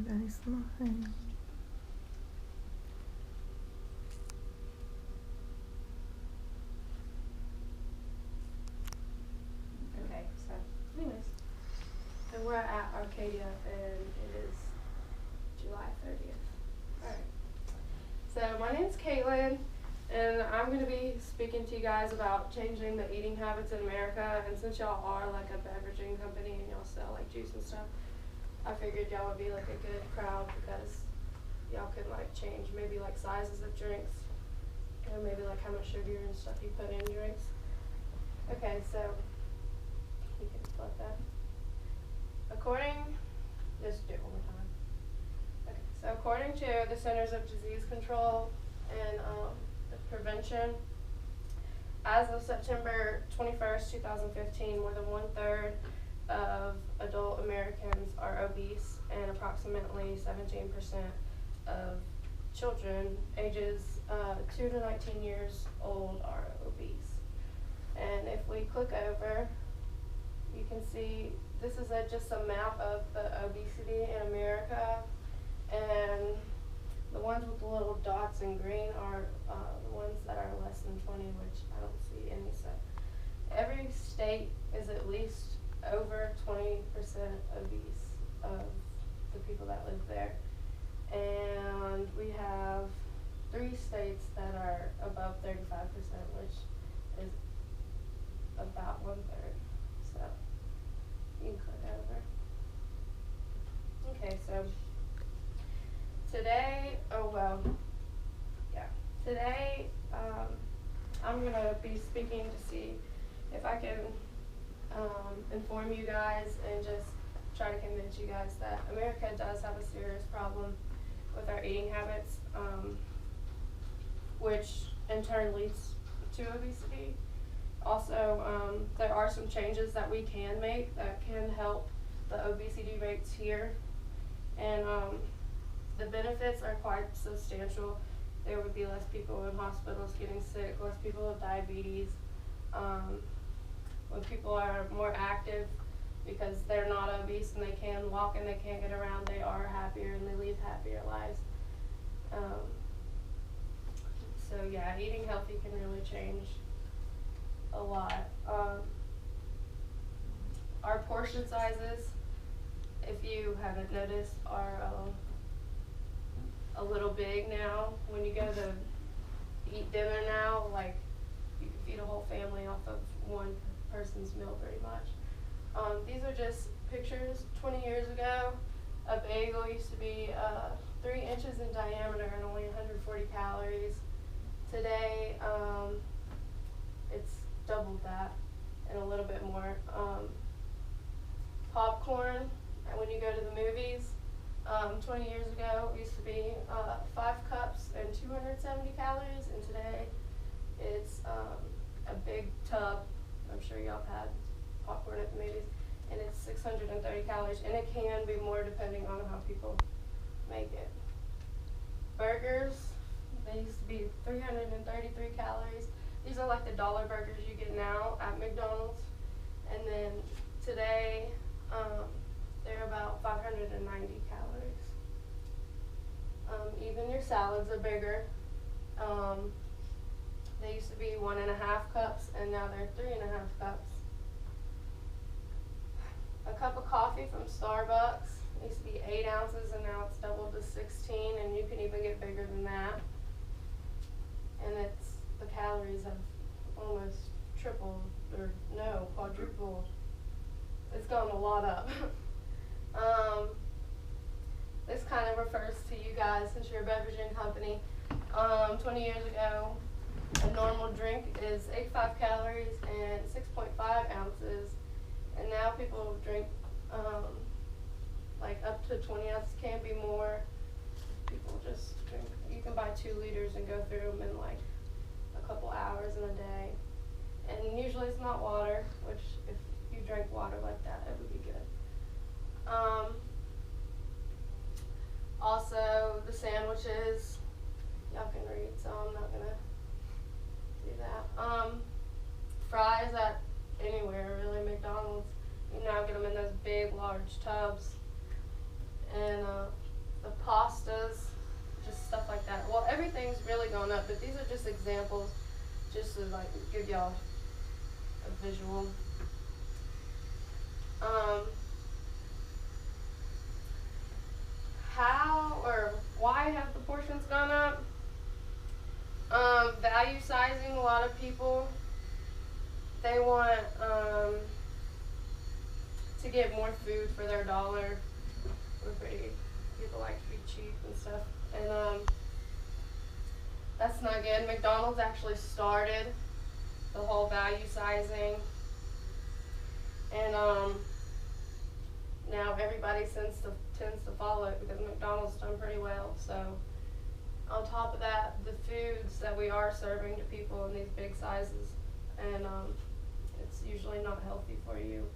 Everybody's lying. Okay, so anyways, so we're at Arcadia and it is July 30th. Alright, so my name's Caitlin and I'm going to be speaking to you guys about changing the eating habits in America. And since y'all are like a beveraging company and y'all sell like juice and stuff, I figured y'all would be like a good crowd because y'all could like change maybe like sizes of drinks and maybe like how much sugar and stuff you put in drinks. Okay, so you can split that. Just do it one more time. Okay, so according to the Centers of Disease Control and Prevention, as of September 21st, 2015, more than 1/3 of adult Americans are obese, and approximately 17% of children ages 2 to 19 years old are obese. And if we click over, you can see this is just a map of the obesity in America, and the ones with the little dots in green are the ones that are less than 20, which I don't see any. So every state is at least over 20% obese of the people that live there. And we have 3 states that are above 35%, which is about 1/3. So you can click over. Okay, so today, today I'm going to be speaking to see if I can inform you guys and just try to convince you guys that America does have a serious problem with our eating habits, which in turn leads to obesity. Also, there are some changes that we can make that can help the obesity rates here, and the benefits are quite substantial. There would be less people in hospitals getting sick, less people with diabetes. When people are more active because they're not obese and they can walk and they can get around, they are happier and they lead happier lives. So yeah, eating healthy can really change a lot. Our portion sizes, if you haven't noticed, are a little big now. When you go to eat dinner now, like you can feed a whole family off of one person's meal pretty much. These are just pictures. 20 years ago, a bagel used to be 3 inches in diameter and only 140 calories. Today, it's doubled that and a little bit more. Popcorn, when you go to the movies, 20 years ago it used to be 5 cups and 270 calories, and today it's a big tub. I'm sure y'all have had popcorn at the movies, and it's 630 calories, and it can be more depending on how people make it. Burgers, they used to be 333 calories. These are like the dollar burgers you get now at McDonald's, and then today they're about 590 calories. Even your salads are bigger. They used to be 1.5 cups, and now they're 3.5 cups. A cup of coffee from Starbucks used to be 8 ounces, and now it's doubled to 16, and you can even get bigger than that. And the calories have almost tripled, or no, quadrupled. It's gone a lot up. This kind of refers to you guys, since you're a beveraging company. 20 years ago, a normal drink is 85 calories and 6.5 ounces, and now people drink like up to 20 ounces, can be more. People just drink, you can buy 2 liters and go through them in like a couple hours in a day. And usually it's not water, which if you drank water like that, it would be good. Also, the sandwiches, y'all can read, so I'm not going to do that. Fries at anywhere, really, McDonald's, you now get them in those big, large tubs. And the pastas, just stuff like that. Well, everything's really gone up, but these are just examples, just to like give y'all a visual. How or why have the portions gone up? Value sizing. A lot of people, they want to get more food for their dollar. People like to be cheap and stuff, and that's not good. McDonald's actually started the whole value sizing, and now everybody tends to follow it because McDonald's done pretty well. So on top of that, the foods that we are serving to people in these big sizes, and it's usually not healthy for you.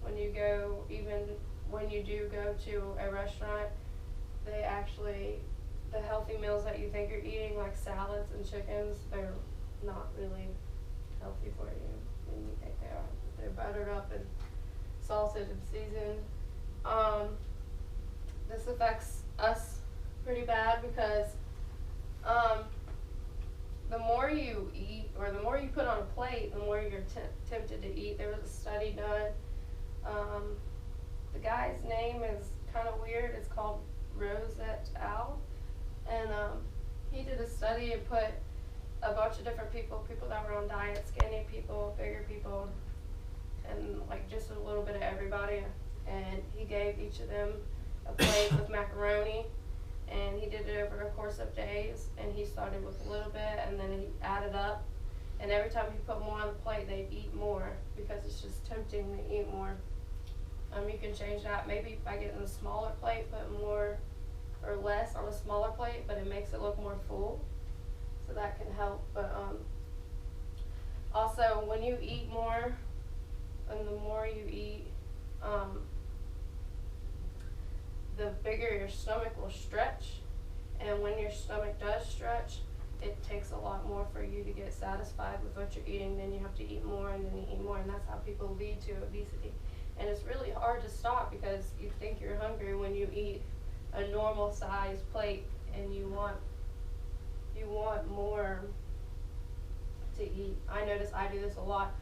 When you go, even when you do go to a restaurant, they actually, the healthy meals that you think you're eating, like salads and chickens, they're not really healthy for you. And you think they are. They're buttered up and salted and seasoned. This affects us pretty bad because the more you eat, or the more you put on a plate, the more you're tempted to eat. There was a study done. The guy's name is kind of weird. It's called Rosette Al, and he did a study and put a bunch of different people that were on diet, skinny people, bigger people, and like just a little bit of everybody. And he gave each of them a plate with macaroni, and he did it over a course of days. And he started with a little bit, and then he added up. And every time he put more on the plate, they'd eat more because it's just tempting to eat more. You can change that maybe by getting a smaller plate, put more or less on a smaller plate, but it makes it look more full. So that can help. But also, when you eat more, and the more you eat, the bigger your stomach will stretch. And when your stomach does stretch, it takes a lot more for you to get satisfied with what you're eating. Then you have to eat more, and then you eat more, and that's how people lead to obesity. And it's really hard to stop because you think you're hungry when you eat a normal sized plate, and you want more to eat. I notice I do this a lot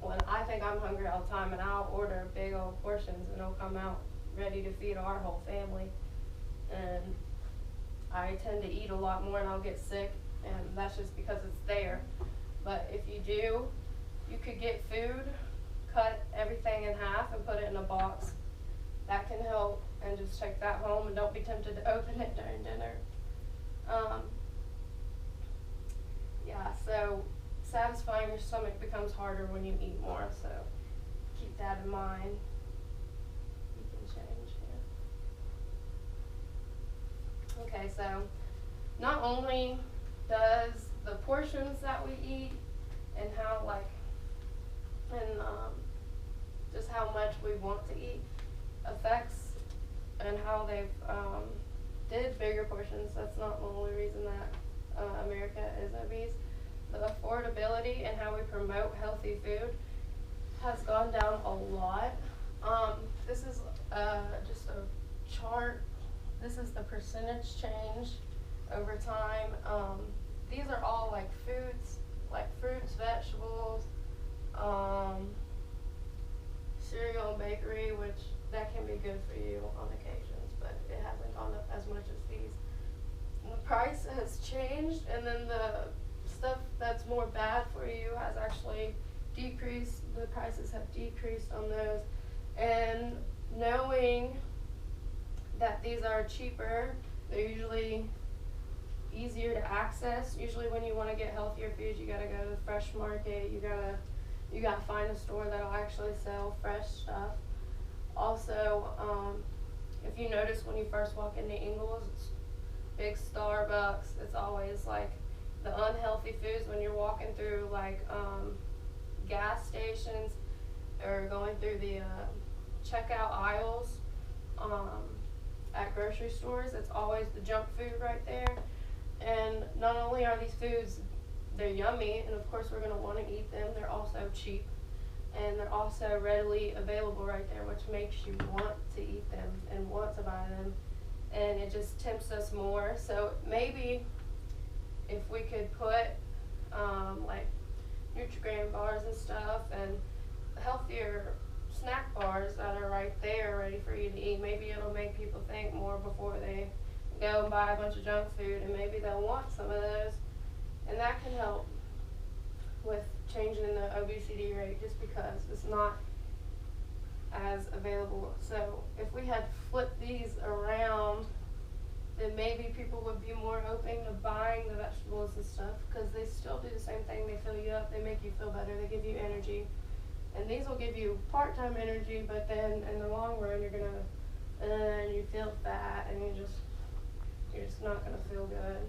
when I think I'm hungry all the time, and I'll order big old portions, and it'll come out ready to feed our whole family. And I tend to eat a lot more, and I'll get sick, and that's just because it's there. But if you do, you could get food, cut everything in half and put it in a box. That can help, and just take that home, and don't be tempted to open it during dinner. So satisfying your stomach becomes harder when you eat more, so keep that in mind. You can change here. Okay, so not only does the portions that we eat and how just how much we want to eat affects, and how they've did bigger portions. That's not the only reason that America is obese. The affordability and how we promote healthy food has gone down a lot. This is just a chart. This is the percentage change over time. These are all like foods, like fruits, vegetables, cereal and bakery, which that can be good for you on occasions, but it hasn't gone up as much as these. The price has changed, and then the stuff that's more bad for you has actually decreased. The prices have decreased on those. And knowing that these are cheaper, they're usually easier to access. Usually when you want to get healthier foods, you gotta go to the fresh market. You gotta find a store that'll actually sell fresh stuff. Also, if you notice when you first walk into Ingles, it's big Starbucks. It's always like the unhealthy foods when you're walking through like gas stations or going through the checkout aisles at grocery stores. It's always the junk food right there. And not only are these foods, they're yummy, and of course we're going to want to eat them, they're also cheap, and they're also readily available right there, which makes you want to eat them and want to buy them. and it just tempts us more. So maybe if we could put like Nutrigrain bars and stuff and healthier snack bars that are right there ready for you to eat, maybe it'll make people think more before they go and buy a bunch of junk food, and maybe they'll want some of those, and that can help with changing the obesity rate just because it's not as available. So if we had flipped these around, then maybe people would be more open to buying the vegetables and stuff, because they still do the same thing. They fill you up, they make you feel better, they give you energy. And these will give you part-time energy, but then in the long run you're gonna, and you feel fat, and you're just not gonna feel good.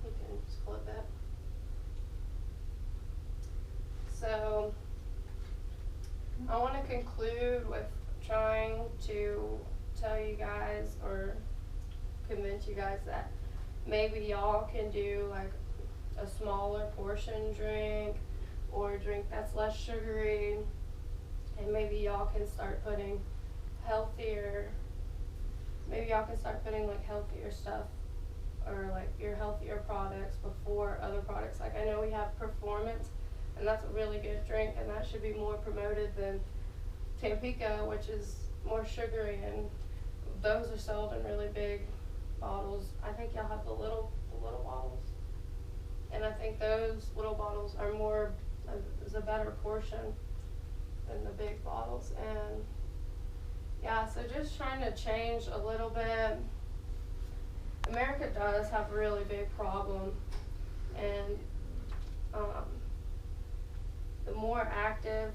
You can just flip it. So I want to conclude with trying to tell you guys or convince you guys that maybe y'all can do like a smaller portion drink, or a drink that's less sugary, and maybe y'all can start putting healthier, like healthier stuff, or like your healthier products before other products. Like I know we have Performance, and that's a really good drink, and that should be more promoted than Tampico, which is more sugary, and those are sold in really big bottles. I think y'all have the little bottles, and I think those little bottles are more, is a better portion than the big bottles. And yeah, so just trying to change a little bit. America does have a really big problem, and the more active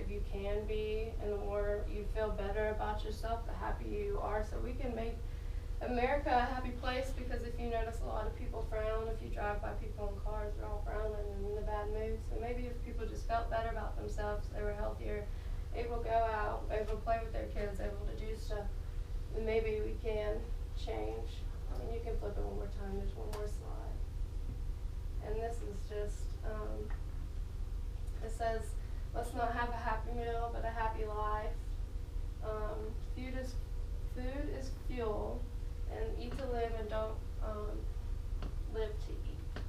you can be, and the more you feel better about yourself, the happier you are. So we can make America a happy place, because if you notice, a lot of people frown. If you drive by people in cars, they're all frowning and in a bad mood. So maybe if people just felt better about themselves, they were healthier, able to go out, able to play with their kids, able to do stuff, then maybe we can change. And you can flip it one more time. There's one more slide. And this is just, it says, let's not have a happy meal, but a happy life. Food is fuel, and eat to live, and don't live to eat.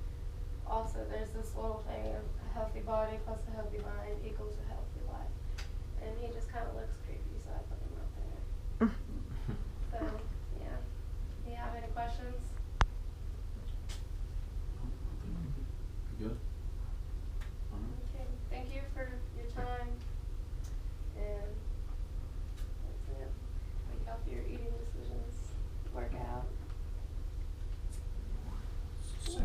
Also, there's this little thing of a healthy body plus a healthy mind.